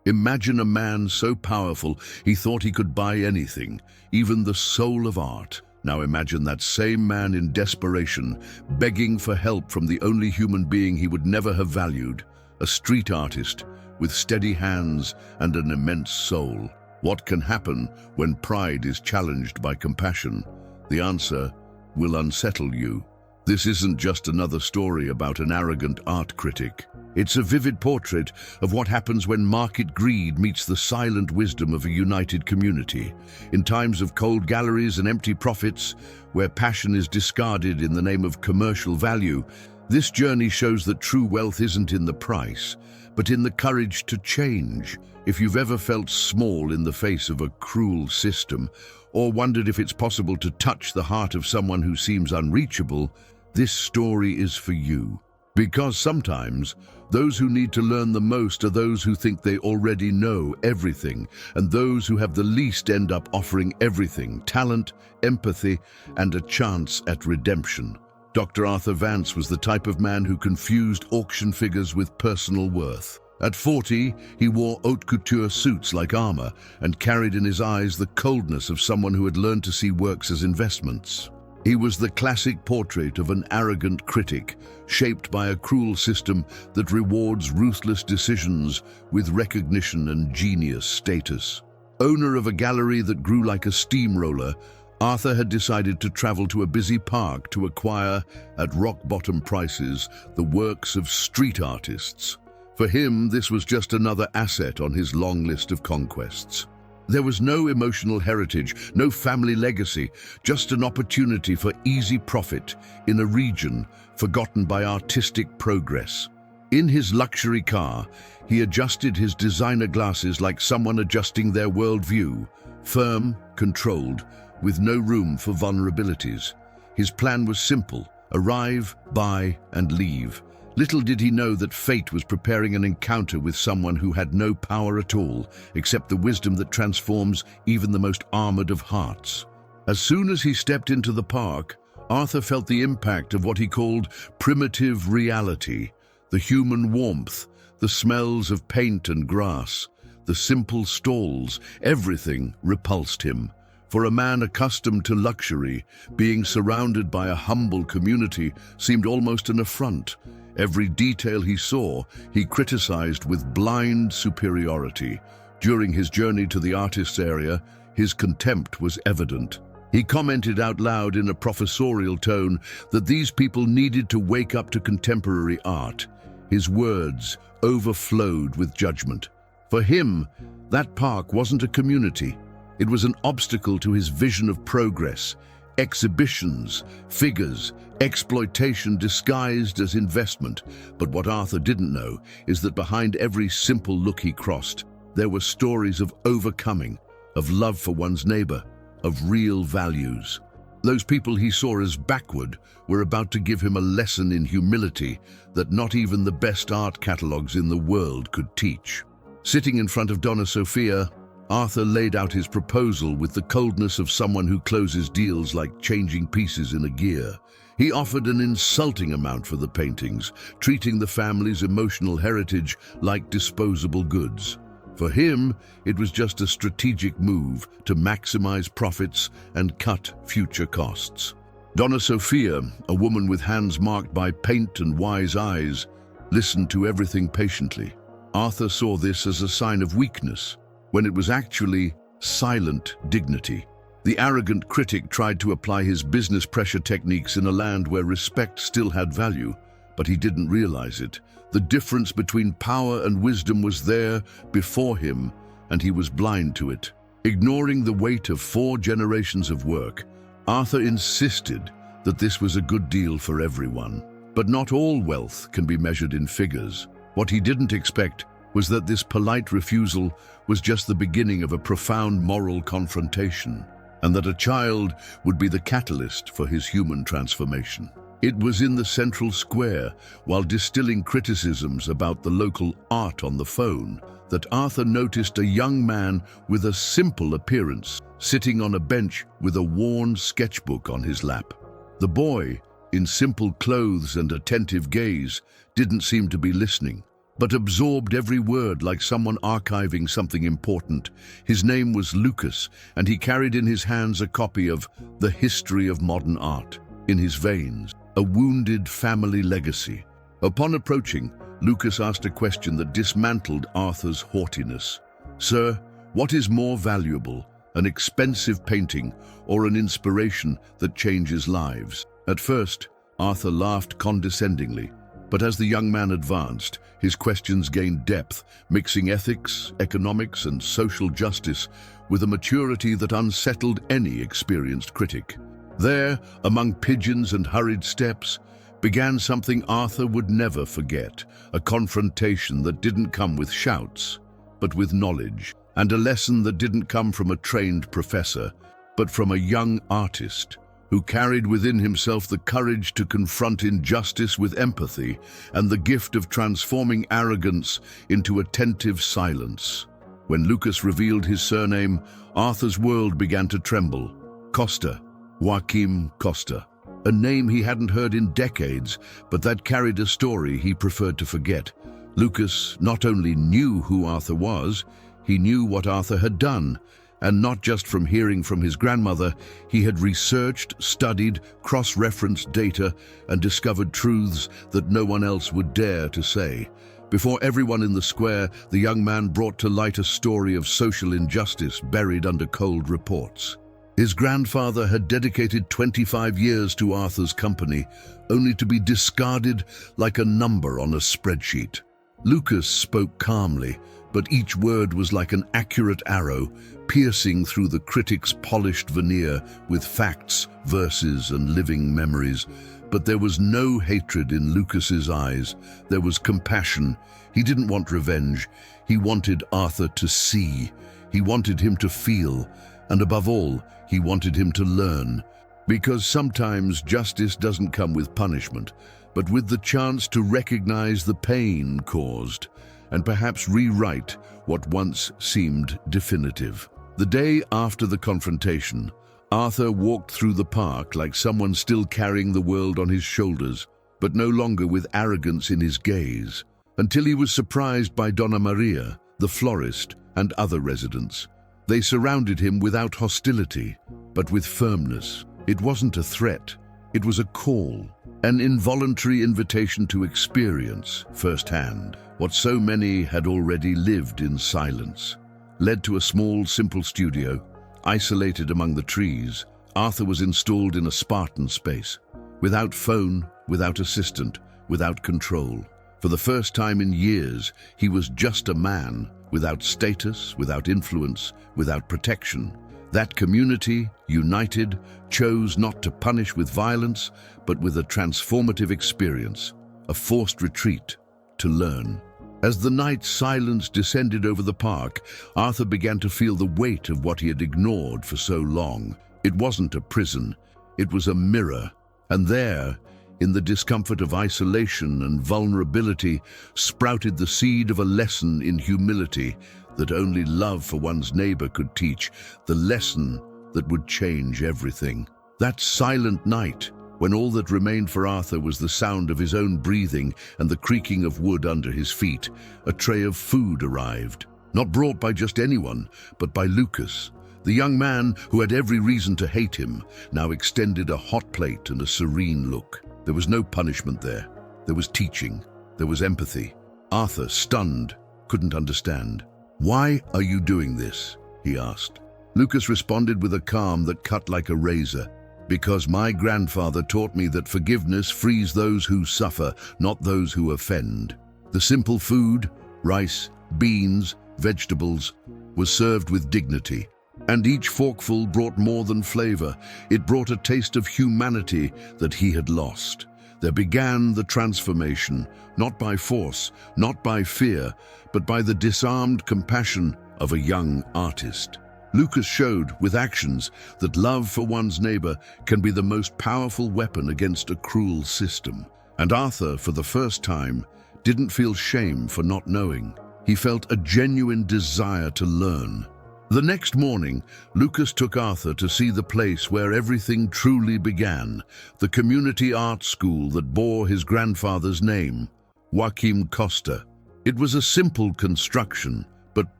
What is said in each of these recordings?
Imagine a man so powerful he thought he could buy anything, even the soul of art. Now imagine that same man in desperation, begging for help from the only human being he would never have valued, a street artist with steady hands and an immense soul. What can happen when pride is challenged by compassion? The answer will unsettle you. This isn't just another story about an arrogant art critic. It's a vivid portrait of what happens when market greed meets the silent wisdom of a united community. In times of cold galleries and empty profits, where passion is discarded in the name of commercial value, this journey shows that true wealth isn't in the price, but in the courage to change. If you've ever felt small in the face of a cruel system, or wondered if it's possible to touch the heart of someone who seems unreachable, this story is for you. Because sometimes, those who need to learn the most are those who think they already know everything, and those who have the least end up offering everything: talent, empathy, and a chance at redemption. Dr. Arthur Vance was the type of man who confused auction figures with personal worth. At 40, he wore haute couture suits like armor and carried in his eyes the coldness of someone who had learned to see works as investments. He was the classic portrait of an arrogant critic, shaped by a cruel system that rewards ruthless decisions with recognition and genius status. Owner of a gallery that grew like a steamroller, Arthur had decided to travel to a busy park to acquire, at rock-bottom prices, the works of street artists. For him, this was just another asset on his long list of conquests. There was no emotional heritage, no family legacy, just an opportunity for easy profit in a region forgotten by artistic progress. In his luxury car, he adjusted his designer glasses like someone adjusting their worldview, firm, controlled, with no room for vulnerabilities. His plan was simple: arrive, buy, and leave. Little did he know that fate was preparing an encounter with someone who had no power at all, except the wisdom that transforms even the most armored of hearts. As soon as he stepped into the park, Arthur felt the impact of what he called primitive reality: the human warmth, the smells of paint and grass, the simple stalls. Everything repulsed him. For a man accustomed to luxury, being surrounded by a humble community seemed almost an affront. Every detail he saw, he criticized with blind superiority. During his journey to the artist's area, his contempt was evident. He commented out loud in a professorial tone that these people needed to wake up to contemporary art. His words overflowed with judgment. For him, that park wasn't a community. It was an obstacle to his vision of progress. Exhibitions, figures, exploitation disguised as investment. But what Arthur didn't know is that behind every simple look he crossed, there were stories of overcoming, of love for one's neighbor, of real values. Those people he saw as backward were about to give him a lesson in humility that not even the best art catalogs in the world could teach. Sitting in front of Donna Sofia, Arthur laid out his proposal with the coldness of someone who closes deals like changing pieces in a gear. He offered an insulting amount for the paintings, treating the family's emotional heritage like disposable goods. For him, it was just a strategic move to maximize profits and cut future costs. Donna Sofia, a woman with hands marked by paint and wise eyes, listened to everything patiently. Arthur saw this as a sign of weakness, when it was actually silent dignity. The arrogant critic tried to apply his business pressure techniques in a land where respect still had value, but he didn't realize it. The difference between power and wisdom was there before him, and he was blind to it. Ignoring the weight of 4 generations of work, Arthur insisted that this was a good deal for everyone. But not all wealth can be measured in figures. What he didn't expect was that this polite refusal was just the beginning of a profound moral confrontation, and that a child would be the catalyst for his human transformation. It was in the central square, while distilling criticisms about the local art on the phone, that Arthur noticed a young man with a simple appearance, sitting on a bench with a worn sketchbook on his lap. The boy, in simple clothes and attentive gaze, didn't seem to be listening, but absorbed every word like someone archiving something important. His name was Lucas, and he carried in his hands a copy of The History of Modern Art. In his veins, a wounded family legacy. Upon approaching, Lucas asked a question that dismantled Arthur's haughtiness. "Sir, what is more valuable, an expensive painting or an inspiration that changes lives?" At first, Arthur laughed condescendingly, but as the young man advanced, his questions gained depth, mixing ethics, economics, and social justice with a maturity that unsettled any experienced critic. There, among pigeons and hurried steps, began something Arthur would never forget, a confrontation that didn't come with shouts, but with knowledge, and a lesson that didn't come from a trained professor, but from a young artist who carried within himself the courage to confront injustice with empathy and the gift of transforming arrogance into attentive silence. When Lucas revealed his surname, Arthur's world began to tremble. Costa, Joaquim Costa, a name he hadn't heard in decades, but that carried a story he preferred to forget. Lucas not only knew who Arthur was, he knew what Arthur had done. And not just from hearing from his grandmother, he had researched, studied, cross-referenced data, and discovered truths that no one else would dare to say. Before everyone in the square, the young man brought to light a story of social injustice buried under cold reports. His grandfather had dedicated 25 years to Arthur's company, only to be discarded like a number on a spreadsheet. Lucas spoke calmly, but each word was like an accurate arrow, piercing through the critic's polished veneer with facts, verses, and living memories. But there was no hatred in Lucas's eyes. There was compassion. He didn't want revenge. He wanted Arthur to see. He wanted him to feel. And above all, he wanted him to learn. Because sometimes justice doesn't come with punishment, but with the chance to recognize the pain caused, and perhaps rewrite what once seemed definitive. The day after the confrontation, Arthur walked through the park like someone still carrying the world on his shoulders, but no longer with arrogance in his gaze, until he was surprised by Donna Maria, the florist, and other residents. They surrounded him without hostility, but with firmness. It wasn't a threat, it was a call, an involuntary invitation to experience firsthand what so many had already lived in silence. Led to a small, simple studio, isolated among the trees, Arthur was installed in a Spartan space, without phone, without assistant, without control. For the first time in years, he was just a man, without status, without influence, without protection. That community, united, chose not to punish with violence, but with a transformative experience, a forced retreat, to learn. As the night's silence descended over the park, Arthur began to feel the weight of what he had ignored for so long. It wasn't a prison, it was a mirror. And there, in the discomfort of isolation and vulnerability, sprouted the seed of a lesson in humility that only love for one's neighbor could teach, the lesson that would change everything. That silent night, when all that remained for Arthur was the sound of his own breathing and the creaking of wood under his feet, a tray of food arrived, not brought by just anyone, but by Lucas. The young man, who had every reason to hate him, now extended a hot plate and a serene look. There was no punishment there. There was teaching. There was empathy. Arthur, stunned, couldn't understand. "Why are you doing this?" he asked. Lucas responded with a calm that cut like a razor. "Because my grandfather taught me that forgiveness frees those who suffer, not those who offend." The simple food, rice, beans, vegetables, was served with dignity. And each forkful brought more than flavor. It brought a taste of humanity that he had lost. There began the transformation, not by force, not by fear, but by the disarmed compassion of a young artist. Lucas showed, with actions, that love for one's neighbor can be the most powerful weapon against a cruel system. And Arthur, for the first time, didn't feel shame for not knowing. He felt a genuine desire to learn. The next morning, Lucas took Arthur to see the place where everything truly began, the community art school that bore his grandfather's name, Joaquim Costa. It was a simple construction, but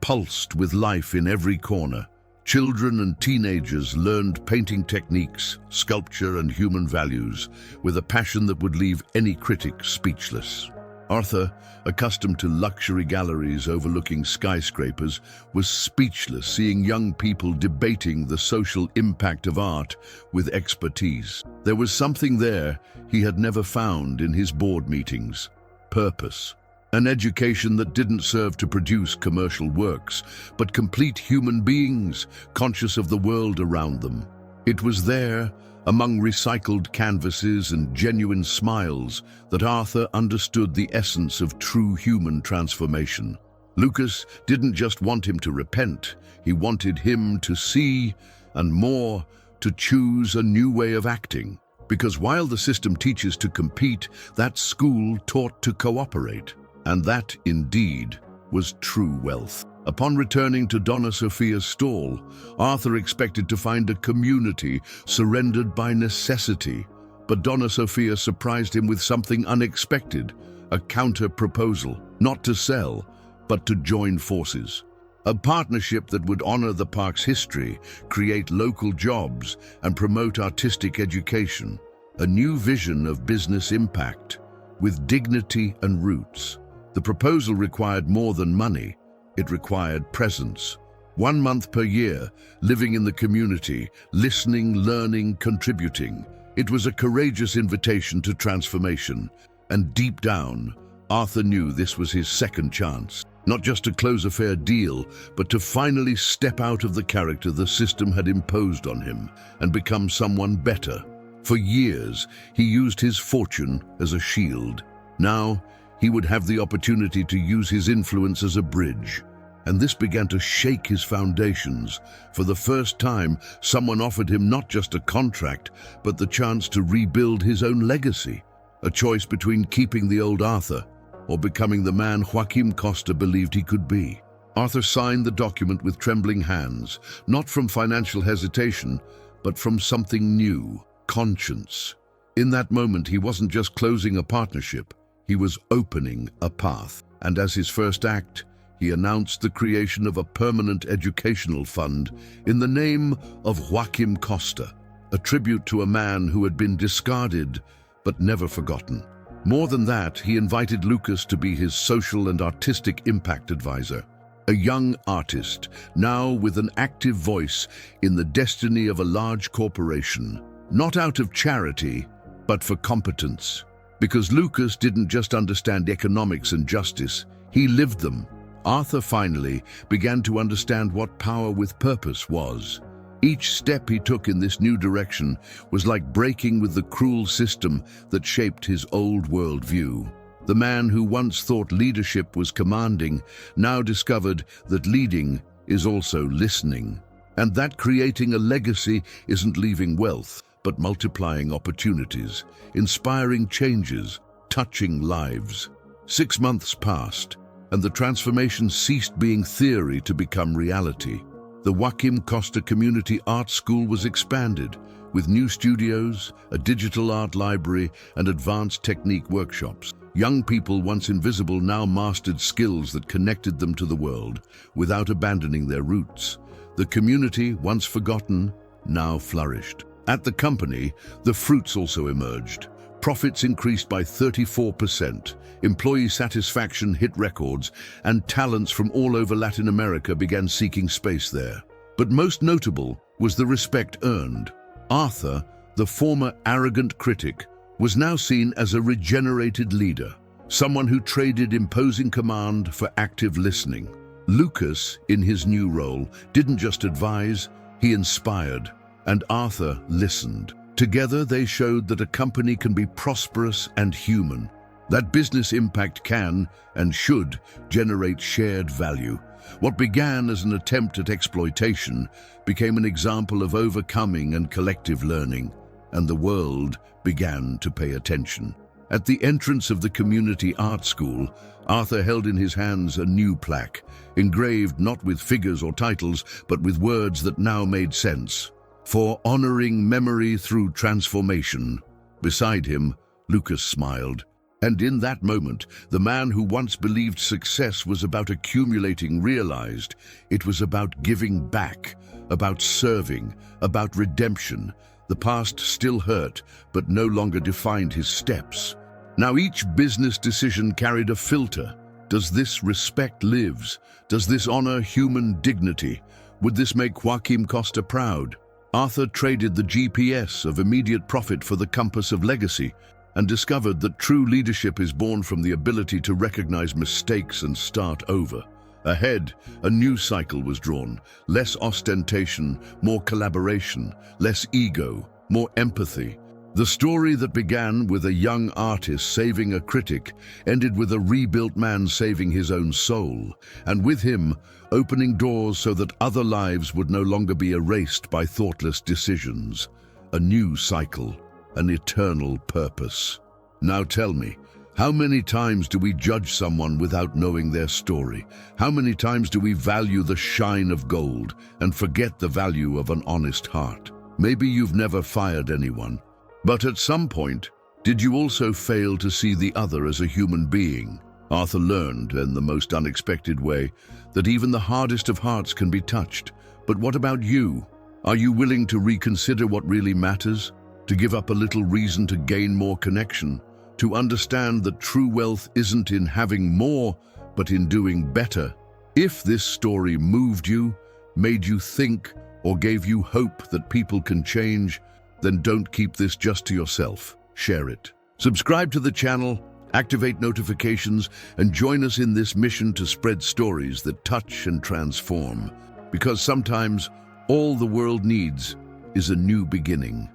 pulsed with life in every corner. Children and teenagers learned painting techniques, sculpture, and human values with a passion that would leave any critic speechless. Arthur, accustomed to luxury galleries overlooking skyscrapers, was speechless seeing young people debating the social impact of art with expertise. There was something there he had never found in his board meetings: purpose. An education that didn't serve to produce commercial works, but complete human beings, conscious of the world around them. It was there, among recycled canvases and genuine smiles, that Arthur understood the essence of true human transformation. Lucas didn't just want him to repent, he wanted him to see, and more, to choose a new way of acting. Because while the system teaches to compete, that school taught to cooperate. And that, indeed, was true wealth. Upon returning to Donna Sophia's stall, Arthur expected to find a community surrendered by necessity. But Donna Sophia surprised him with something unexpected: a counter-proposal, not to sell, but to join forces. A partnership that would honor the park's history, create local jobs, and promote artistic education. A new vision of business impact, with dignity and roots. The proposal required more than money. It required presence. 1 month per year, living in the community, listening, learning, contributing. It was a courageous invitation to transformation. And deep down, Arthur knew this was his second chance. Not just to close a fair deal, but to finally step out of the character the system had imposed on him and become someone better. For years, he used his fortune as a shield. Now, he would have the opportunity to use his influence as a bridge. And this began to shake his foundations. For the first time, someone offered him not just a contract, but the chance to rebuild his own legacy. A choice between keeping the old Arthur or becoming the man Joaquim Costa believed he could be. Arthur signed the document with trembling hands, not from financial hesitation, but from something new: conscience. In that moment, he wasn't just closing a partnership, he was opening a path. And as his first act, he announced the creation of a permanent educational fund in the name of Joaquim Costa, a tribute to a man who had been discarded but never forgotten. More than that, he invited Lucas to be his social and artistic impact advisor. A young artist, now with an active voice in the destiny of a large corporation, not out of charity, but for competence. Because Lucas didn't just understand economics and justice, he lived them. Arthur finally began to understand what power with purpose was. Each step he took in this new direction was like breaking with the cruel system that shaped his old worldview. The man who once thought leadership was commanding now discovered that leading is also listening, and that creating a legacy isn't leaving wealth, but multiplying opportunities, inspiring changes, touching lives. 6 months passed, and the transformation ceased being theory to become reality. The Joaquim Costa Community Art School was expanded, with new studios, a digital art library, and advanced technique workshops. Young people, once invisible, now mastered skills that connected them to the world, without abandoning their roots. The community, once forgotten, now flourished. At the company, the fruits also emerged. Profits increased by 34%, employee satisfaction hit records, and talents from all over Latin America began seeking space there. But most notable was the respect earned. Arthur, the former arrogant critic, was now seen as a regenerated leader, someone who traded imposing command for active listening. Lucas, in his new role, didn't just advise, he inspired, and Arthur listened. Together, they showed that a company can be prosperous and human, that business impact can and should generate shared value. What began as an attempt at exploitation became an example of overcoming and collective learning, and the world began to pay attention. At the entrance of the community art school, Arthur held in his hands a new plaque, engraved not with figures or titles, but with words that now made sense. For honoring memory through transformation. Beside him, Lucas smiled. And in that moment, the man who once believed success was about accumulating realized it was about giving back, about serving, about redemption. The past still hurt, but no longer defined his steps. Now each business decision carried a filter. Does this respect lives? Does this honor human dignity? Would this make Joaquim Costa proud? Arthur traded the GPS of immediate profit for the compass of legacy, and discovered that true leadership is born from the ability to recognize mistakes and start over. Ahead, a new cycle was drawn. Less ostentation, more collaboration, less ego, more empathy. The story that began with a young artist saving a critic ended with a rebuilt man saving his own soul, and with him, opening doors so that other lives would no longer be erased by thoughtless decisions. A new cycle, an eternal purpose. Now tell me, how many times do we judge someone without knowing their story? How many times do we value the shine of gold and forget the value of an honest heart? Maybe you've never fired anyone, but at some point, did you also fail to see the other as a human being? Arthur learned, in the most unexpected way, that even the hardest of hearts can be touched. But what about you? Are you willing to reconsider what really matters? To give up a little reason to gain more connection? To understand that true wealth isn't in having more, but in doing better? If this story moved you, made you think, or gave you hope that people can change, then don't keep this just to yourself. Share it. Subscribe to the channel, activate notifications, and join us in this mission to spread stories that touch and transform. Because sometimes all the world needs is a new beginning.